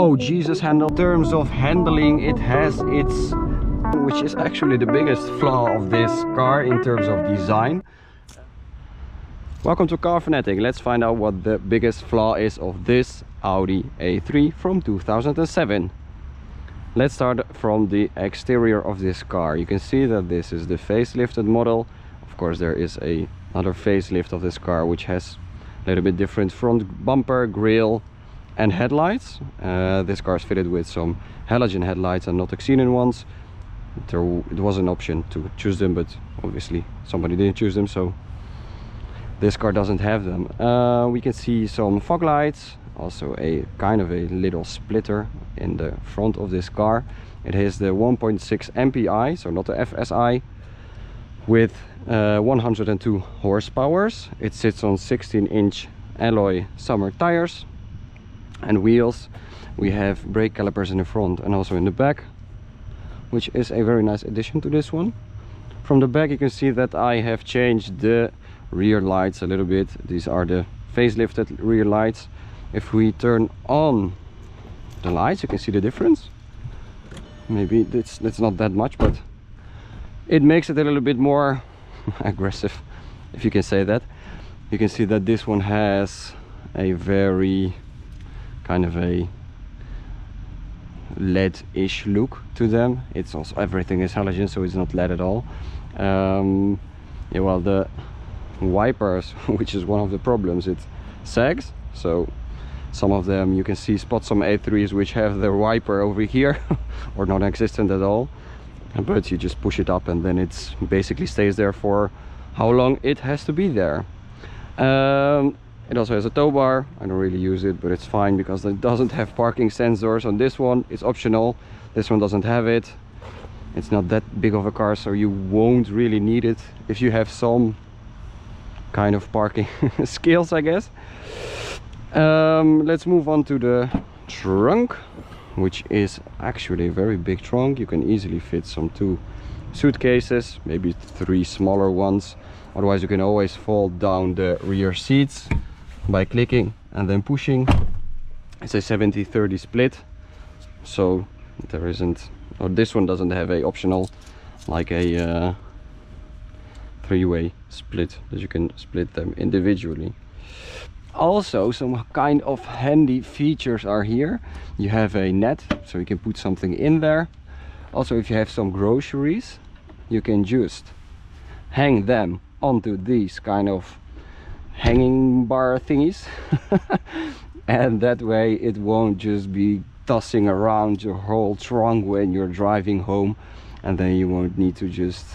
Oh Jesus handle. In terms of handling, it has its, which is actually the biggest flaw of this car in terms of design. Welcome to Car Fanatic. Let's find out what the biggest flaw is of this Audi A3 from 2007. Let's start from the exterior of this car. You can see that this is the facelifted model. Of course, there is another facelift of this car which has a little bit different front bumper, grille and headlights. This car is fitted with some halogen headlights and not xenon ones. It was an option to choose them, but obviously somebody didn't choose them, so this car doesn't have them. We can see some fog lights, also a kind of a little splitter in the front of this car. It has the 1.6 MPI, so not the FSI, with 102 horsepower. It sits on 16-inch alloy summer tires and wheels. We have brake calipers in the front and also in the back, which is a very nice addition to this one. From the back you can see that I have changed the rear lights a little bit. These are the facelifted rear lights. If we turn on the lights, you can see the difference. Maybe that's not that much, but it makes it a little bit more aggressive, if you can say that. You can see that this one has a very kind of a LED-ish look to them. It's also, everything is halogen, so it's not LED at all. Yeah, well, the wipers, which is one of the problems, it sags, so some of them you can see spot some A3s which have the wiper over here or non-existent at all, but you just push it up and then it basically stays there for how long it has to be there. It also has a tow bar. I don't really use it, but it's fine because it doesn't have parking sensors. On this one it's optional, this one doesn't have it. It's not that big of a car, so you won't really need it if you have some kind of parking skills, I guess. Let's move on to the trunk, which is actually a very big trunk. You can easily fit some 2 suitcases, maybe 3 smaller ones. Otherwise you can always fold down the rear seats by clicking and then pushing. It's a 70-30 split, so there isn't, or this one doesn't have a optional like a 3-way split that you can split them individually. Also, some kind of handy features are here. You have a net, so you can put something in there. Also, if you have some groceries, you can just hang them onto these kind of hanging bar thingies and that way it won't just be tossing around your whole trunk when you're driving home, and then you won't need to just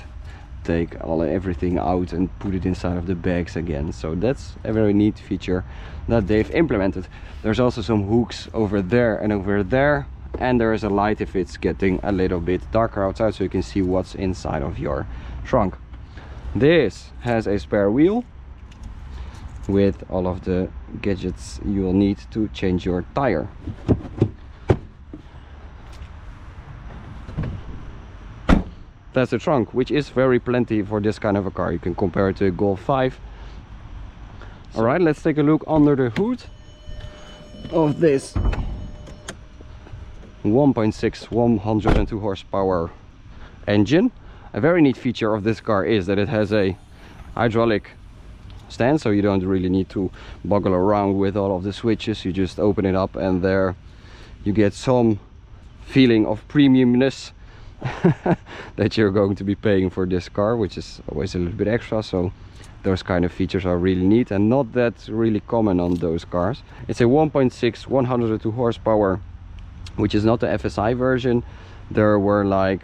take everything out and put it inside of the bags again. So that's a very neat feature that they've implemented. There's also some hooks over there and over there, and there is a light if it's getting a little bit darker outside, so you can see what's inside of your trunk. This has a spare wheel with all of the gadgets you will need to change your tire. That's the trunk, which is very plenty for this kind of a car. You can compare it to a Golf 5. Alright, let's take a look under the hood of this 1.6 102 horsepower engine. A very neat feature of this car is that it has a hydraulic stand, so you don't really need to boggle around with all of the switches. You just open it up and there you get some feeling of premiumness that you're going to be paying for this car, which is always a little bit extra. So those kind of features are really neat and not that really common on those cars. It's a 1.6 102 horsepower, which is not the FSI version. There were like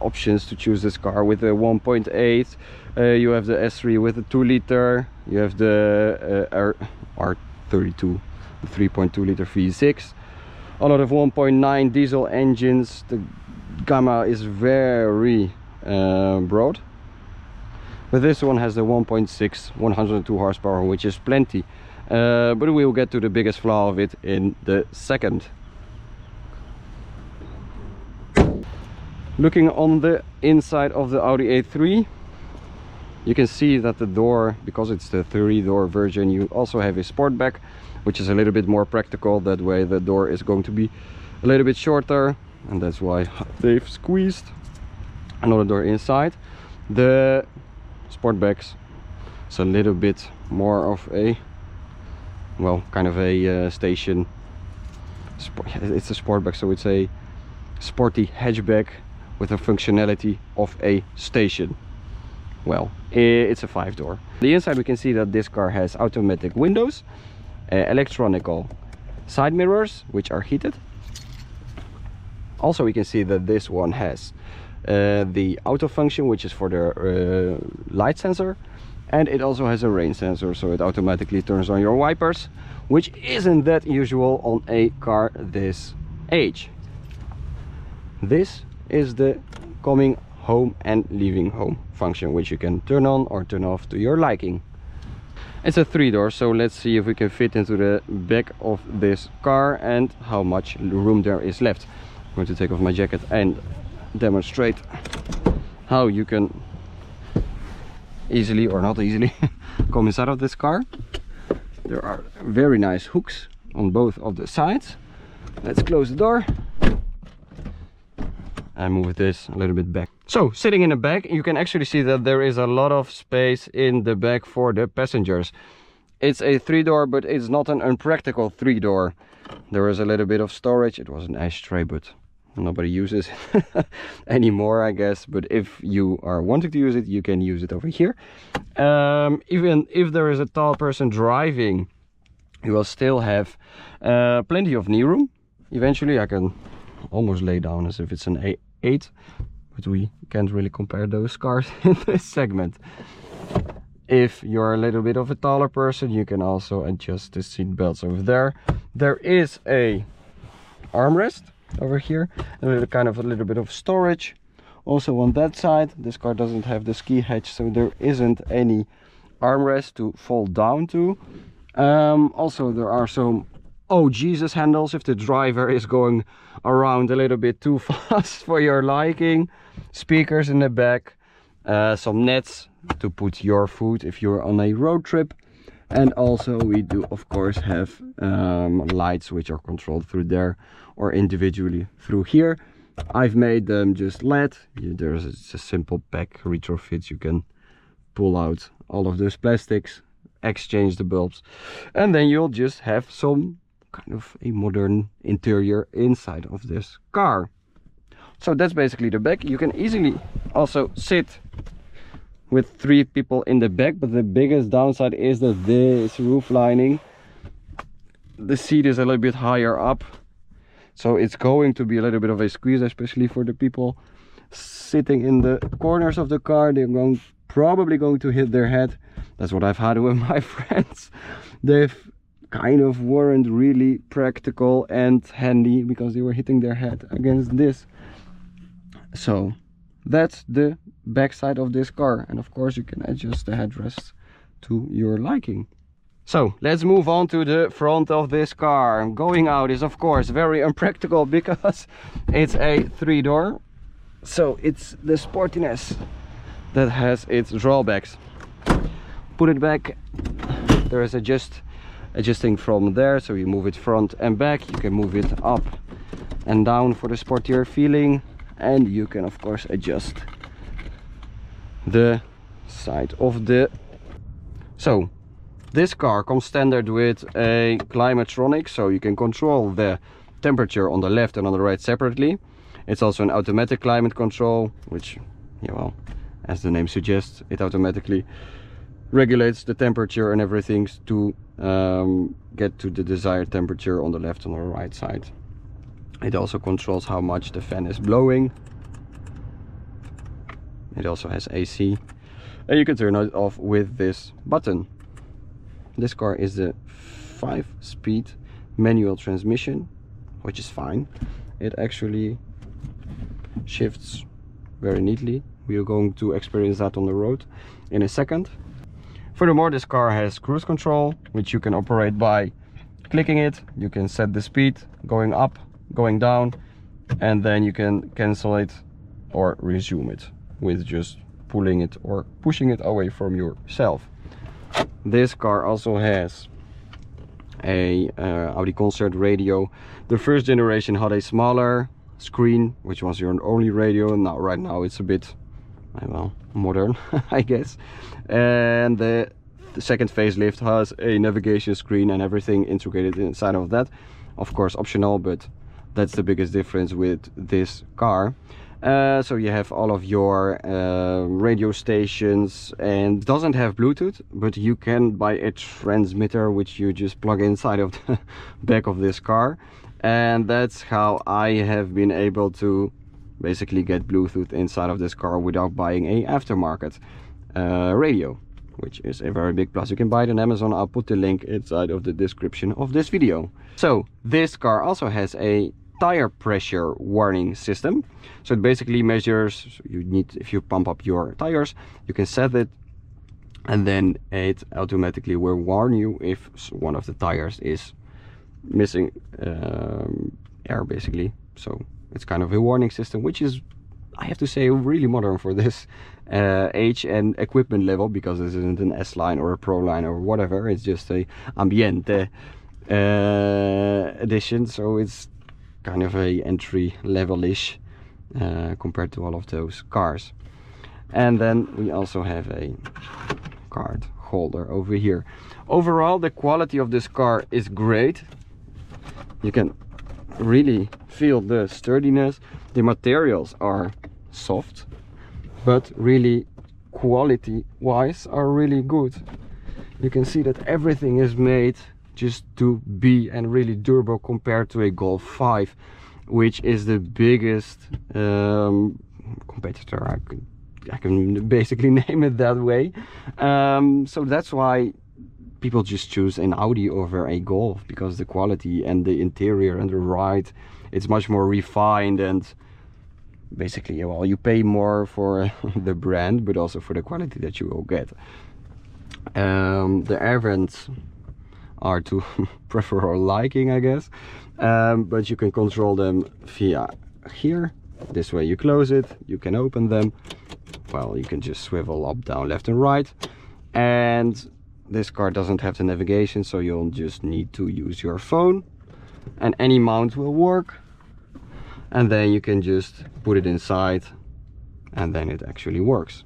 options to choose this car with a 1.8. You have the S3 with a 2-liter. You have the R32, the 3.2 liter V6. A lot of 1.9 diesel engines. The gamma is very broad, but this one has the 1.6 102 horsepower, which is plenty, but we will get to the biggest flaw of it in the second. Looking on the inside of the Audi A3, you can see that the door, because it's the 3-door version, you also have a sport back which is a little bit more practical. That way the door is going to be a little bit shorter, and that's why they've squeezed another door inside. The Sportback's it's a little bit more of a, well, kind of a station. It's a Sportback, so it's a sporty hatchback with a functionality of a station. Well, it's a 5-door. The inside, we can see that this car has automatic windows, electronical side mirrors which are heated. Also we can see that this one has the auto function, which is for the light sensor, and it also has a rain sensor, so it automatically turns on your wipers, which isn't that usual on a car this age. This is the coming home and leaving home function, which you can turn on or turn off to your liking. It's a 3-door, so let's see if we can fit into the back of this car and how much room there is left. I'm going to take off my jacket and demonstrate how you can easily or not easily come inside of this car. There are very nice hooks on both of the sides. Let's close the door and move this a little bit back. So sitting in the back, you can actually see that there is a lot of space in the back for the passengers. It's a 3-door, but it's not an unpractical 3-door. There is a little bit of storage. It was an ashtray, but nobody uses it anymore, I guess. But if you are wanting to use it, you can use it over here. Even if there is a tall person driving, you will still have plenty of knee room. Eventually I can almost lay down as if it's an A8, but we can't really compare those cars in this segment. If you're a little bit of a taller person, you can also adjust the seat belts over there. There is a armrest over here, and a little bit of storage also on that side. This car doesn't have the ski hatch, so there isn't any armrest to fall down to. Also there are some oh Jesus handles if the driver is going around a little bit too fast for your liking. Speakers in the back, some nets to put your food if you're on a road trip, and also we do of course have lights which are controlled through there or individually through here. I've made them just LED. There's a simple pack retrofit. You can pull out all of those plastics, exchange the bulbs, and then you'll just have some kind of a modern interior inside of this car. So that's basically the back. You can easily also sit with 3 people in the back, but the biggest downside is that this roof lining, the seat is a little bit higher up, so it's going to be a little bit of a squeeze, especially for the people sitting in the corners of the car. They're probably going to hit their head. That's what I've had with my friends. They've kind of weren't really practical and handy because they were hitting their head against this. So that's the back side of this car, and of course you can adjust the headrests to your liking. So let's move on to the front of this car. Going out is of course very unpractical because it's a 3-door, so it's the sportiness that has its drawbacks. Put it back, there is adjusting from there, so you move it front and back. You can move it up and down for the sportier feeling, and you can of course adjust the side of the... So this car comes standard with a climatronic, so you can control the temperature on the left and on the right separately. It's also an automatic climate control, which, yeah, well, as the name suggests, it automatically regulates the temperature and everything to get to the desired temperature on the left and on the right side. It also controls how much the fan is blowing. It also has AC, and you can turn it off with this button. This car is the 5-speed manual transmission, which is fine. It actually shifts very neatly. We are going to experience that on the road in a second. Furthermore, this car has cruise control, which you can operate by clicking it. You can set the speed going up, going down, and then you can cancel it or resume it with just pulling it or pushing it away from yourself. This car also has a Audi concert radio. The first generation had a smaller screen, which was your only radio, and now right now it's a bit, well, modern, I guess. And the second facelift has a navigation screen and everything integrated inside of that. Of course optional, but that's the biggest difference with this car. So you have all of your radio stations, and doesn't have Bluetooth, but you can buy a transmitter which you just plug inside of the back of this car, and that's how I have been able to basically get Bluetooth inside of this car without buying a aftermarket radio, which is a very big plus. You can buy it on Amazon. I'll put the link inside of the description of this video. So this car also has a tire pressure warning system. So it basically measures, if you pump up your tires, you can set it, and then it automatically will warn you if one of the tires is missing air, basically. So it's kind of a warning system, which is, I have to say, really modern for this age and equipment level, because this isn't an S line or a Pro line or whatever. It's just a Ambiente edition, so it's kind of a entry level-ish compared to all of those cars. And then we also have a card holder over here. Overall, the quality of this car is great. You can really feel the sturdiness. The materials are soft, but really quality wise are really good. You can see that everything is made just to be and really durable compared to a Golf 5, which is the biggest competitor. I can basically name it that way. So that's why people just choose an Audi over a Golf, because the quality and the interior and the ride, it's much more refined, and basically, well, you pay more for the brand, but also for the quality that you will get. The air vents are to prefer or liking, I guess, but you can control them via here. This way you close it, you can open them. Well, you can just swivel up, down, left and right. And this car doesn't have the navigation, so you'll just need to use your phone, and any mount will work. And then you can just put it inside, and then it actually works.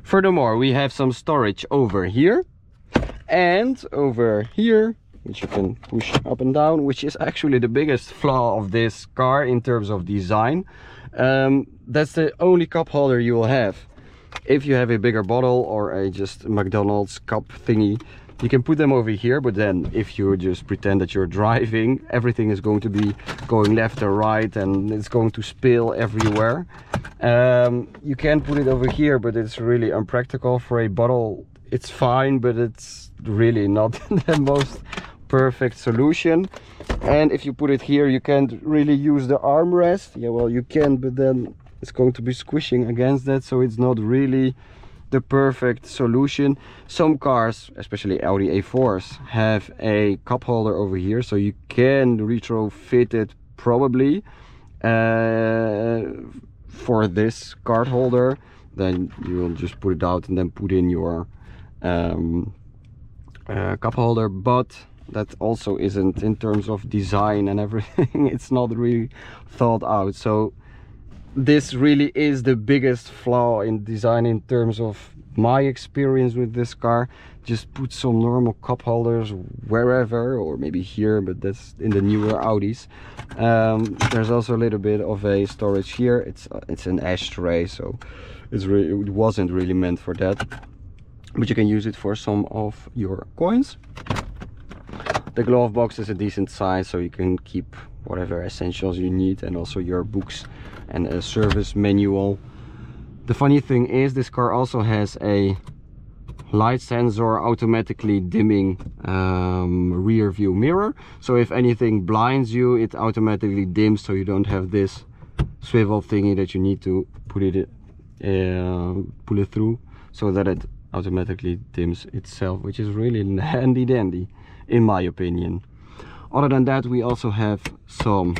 Furthermore, we have some storage over here and over here, which you can push up and down, which is actually the biggest flaw of this car in terms of design. That's the only cup holder you will have. If you have a bigger bottle or a just McDonald's cup thingy, you can put them over here, but then if you just pretend that you're driving, everything is going to be going left or right, and it's going to spill everywhere. You can put it over here, but it's really unpractical. For a bottle, it's fine, but it's really not the most perfect solution. And if you put it here, you can't really use the armrest. Yeah, well, you can, but then it's going to be squishing against that, so it's not really the perfect solution. Some cars, especially Audi A4s, have a cup holder over here, so you can retrofit it probably for this card holder. Then you will just put it out and then put in your cup holder, but that also isn't, in terms of design and everything, it's not really thought out. So this really is the biggest flaw in design in terms of my experience with this car. Just put some normal cup holders wherever, or maybe here, but that's in the newer Audis. There's also a little bit of a storage here. It's an ashtray, so it wasn't really meant for that, but you can use it for some of your coins. The glove box is a decent size, so you can keep whatever essentials you need, and also your books and a service manual. The funny thing is, this car also has a light sensor automatically dimming rear view mirror, so if anything blinds you, it automatically dims, so you don't have this swivel thingy that you need to pull it through, so that it automatically dims itself, which is really handy dandy in my opinion. Other than that, we also have some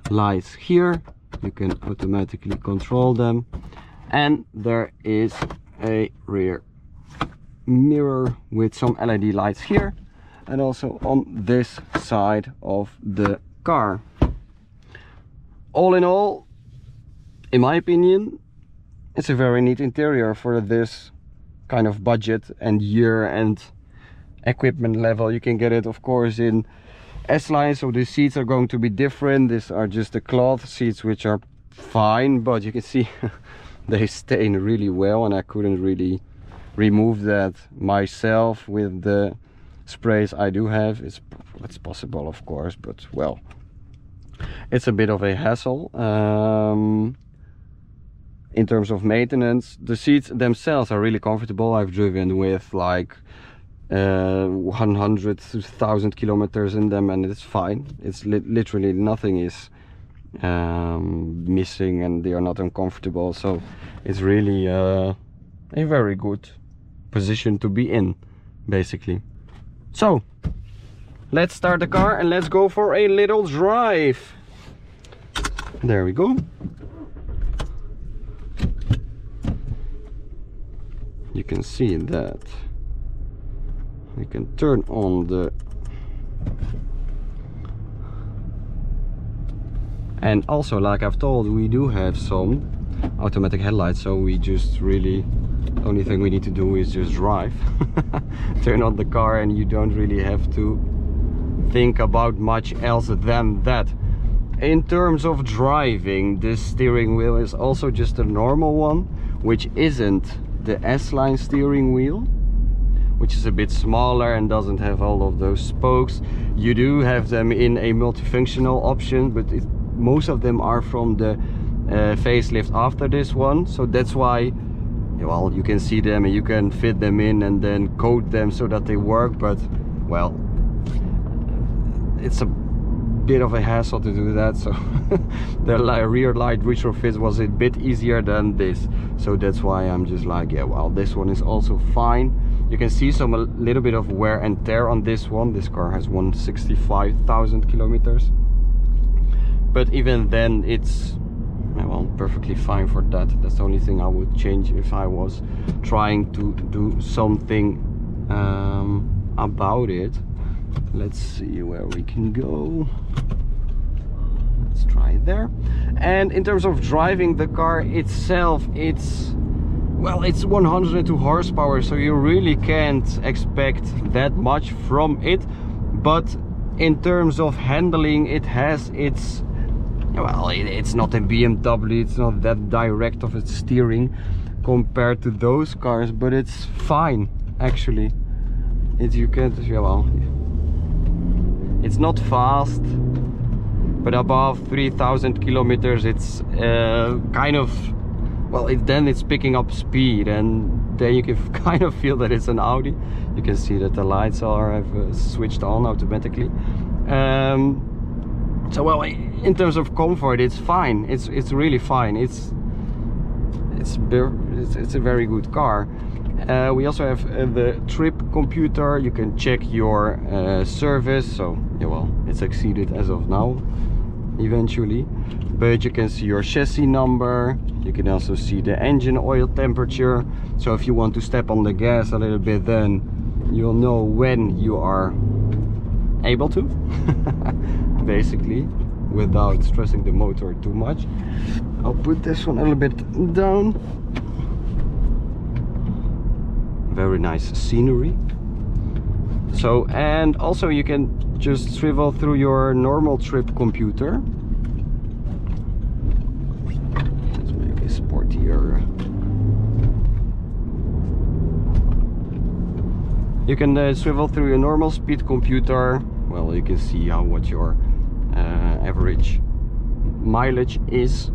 lights here. You can automatically control them, and there is a rear mirror with some LED lights here, and also on this side of the car. All in all, in my opinion, it's a very neat interior for this kind of budget and year and equipment level. You can get it, of course, in S-line, so the seats are going to be different. These are just the cloth seats, which are fine, but you can see they stain really well, and I couldn't really remove that myself with the sprays I do have. It's possible, of course, but well, it's a bit of a hassle. In terms of maintenance, the seats themselves are really comfortable. I've driven with like 100,000 kilometers in them, and it's fine. It's literally nothing is missing, and they are not uncomfortable, so it's really a very good position to be in, basically. So let's start the car and let's go for a little drive. There we go. You can see that we can turn on the, and also, like I've told, we do have some automatic headlights, so we just really, the only thing we need to do is just drive. Turn on the car, and you don't really have to think about much else than that. In terms of driving, this steering wheel is also just a normal one, which isn't the S-line steering wheel, which is a bit smaller and doesn't have all of those spokes. You do have them in a multifunctional option, but most of them are from the facelift after this one, so that's why, well, you can see them and you can fit them in and then coat them so that they work, but well, it's a bit of a hassle to do that, so the rear light retrofit was a bit easier than this, so that's why I'm just like, yeah, well, this one is also fine. You can see a little bit of wear and tear on this one. This car has 165,000 kilometers, but even then it's, well, perfectly fine for that. That's the only thing I would change if I was trying to do something about it. Let's see where we can go. Let's try there. And in terms of driving the car itself, it's 102 horsepower, so you really can't expect that much from it. But in terms of handling, it has its, well, it's not a BMW, it's not that direct of its steering compared to those cars, but it's fine actually. You can't, well, it's not fast, but above 3,000 kilometers it's kind of, well, then it's picking up speed, and then you can kind of feel that it's an Audi. You can see that the lights have switched on automatically. So, well, in terms of comfort, it's fine. It's really fine. It's a very good car. We also have the trip computer. You can check your service. So, yeah, well, it's exceeded as of now, eventually. But you can see your chassis number. You can also see the engine oil temperature. So if you want to step on the gas a little bit, then you'll know when you are able to, basically, without stressing the motor too much. I'll put this one a little bit down. Very nice scenery. So, and also you can just swivel through your normal trip computer. Let's make it sportier. You can swivel through your normal speed computer. Well, you can see what your average mileage is,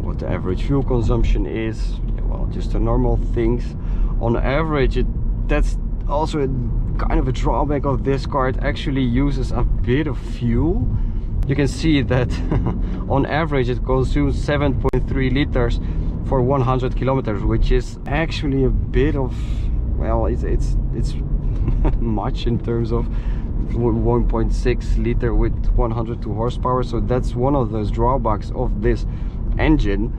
what the average fuel consumption is. Well, just the normal things. On average, that's also kind of a drawback of this car. It actually uses a bit of fuel. You can see that on average it consumes 7.3 liters for 100 kilometers, which is actually a bit of, well, it's much in terms of 1.6 liter with 102 horsepower. So that's one of those drawbacks of this engine,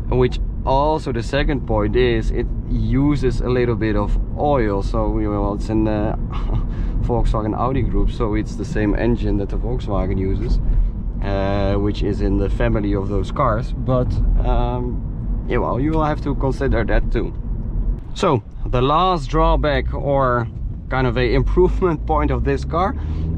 which also the second point is it uses a little bit of oil. So you know, it's in the Volkswagen Audi group, so it's the same engine that the Volkswagen uses, which is in the family of those cars. But yeah, well, you will have to consider that too. So the last drawback, or kind of a improvement point of this car,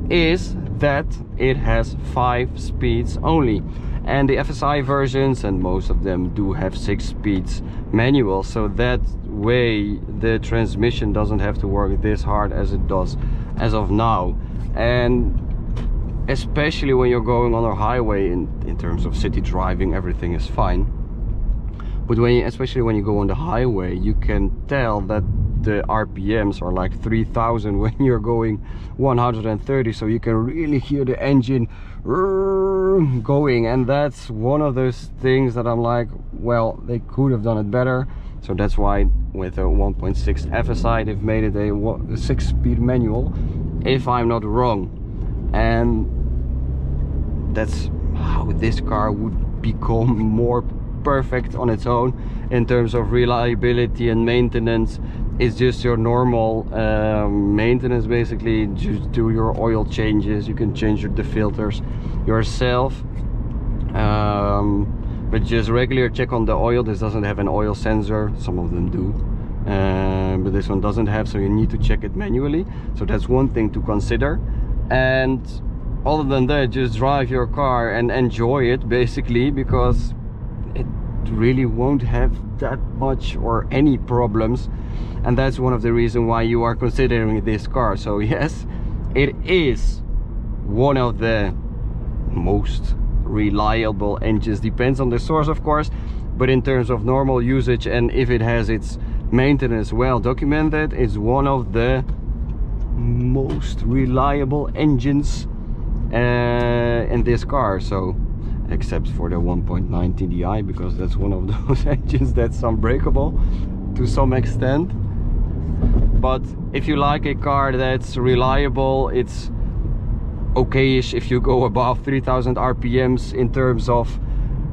is that it has 5 speeds only, and the FSI versions, and most of them, do have 6 speeds manual, so that way the transmission doesn't have to work this hard as it does as of now. And especially when you're going on a highway, in terms of city driving, everything is fine. But especially when you go on the highway, you can tell that the RPMs are like 3000 when you're going 130, so you can really hear the engine going. And that's one of those things that I'm like, well, they could have done it better. So that's why with a 1.6 FSI they've made it a 6-speed manual, if I'm not wrong. And that's how this car would become more perfect on its own in terms of reliability and maintenance. It's just your normal maintenance, basically. Just do your oil changes, you can change the filters yourself, but just regular check on the oil. This doesn't have an oil sensor, some of them do, but this one doesn't have, so you need to check it manually. So that's one thing to consider. And other than that, just drive your car and enjoy it, basically, because it really won't have that much or any problems. And that's one of the reasons why you are considering this car. So yes, it is one of the most reliable engines, depends on the source of course, but in terms of normal usage, and if it has its maintenance well documented, it's one of the most reliable engines in this car. So except for the 1.9 TDI, because that's one of those engines that's unbreakable to some extent. But if you like a car that's reliable, it's okay-ish if you go above 3000 RPMs in terms of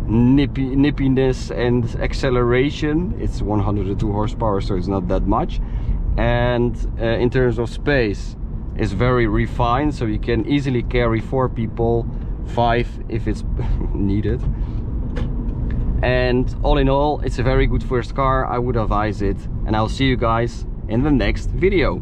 nippiness and acceleration. It's 102 horsepower, so it's not that much. And in terms of space, it's very refined, so you can easily carry 4 people, 5 if it's needed. And all in all, it's a very good first car. I would advise it, and I'll see you guys in the next video.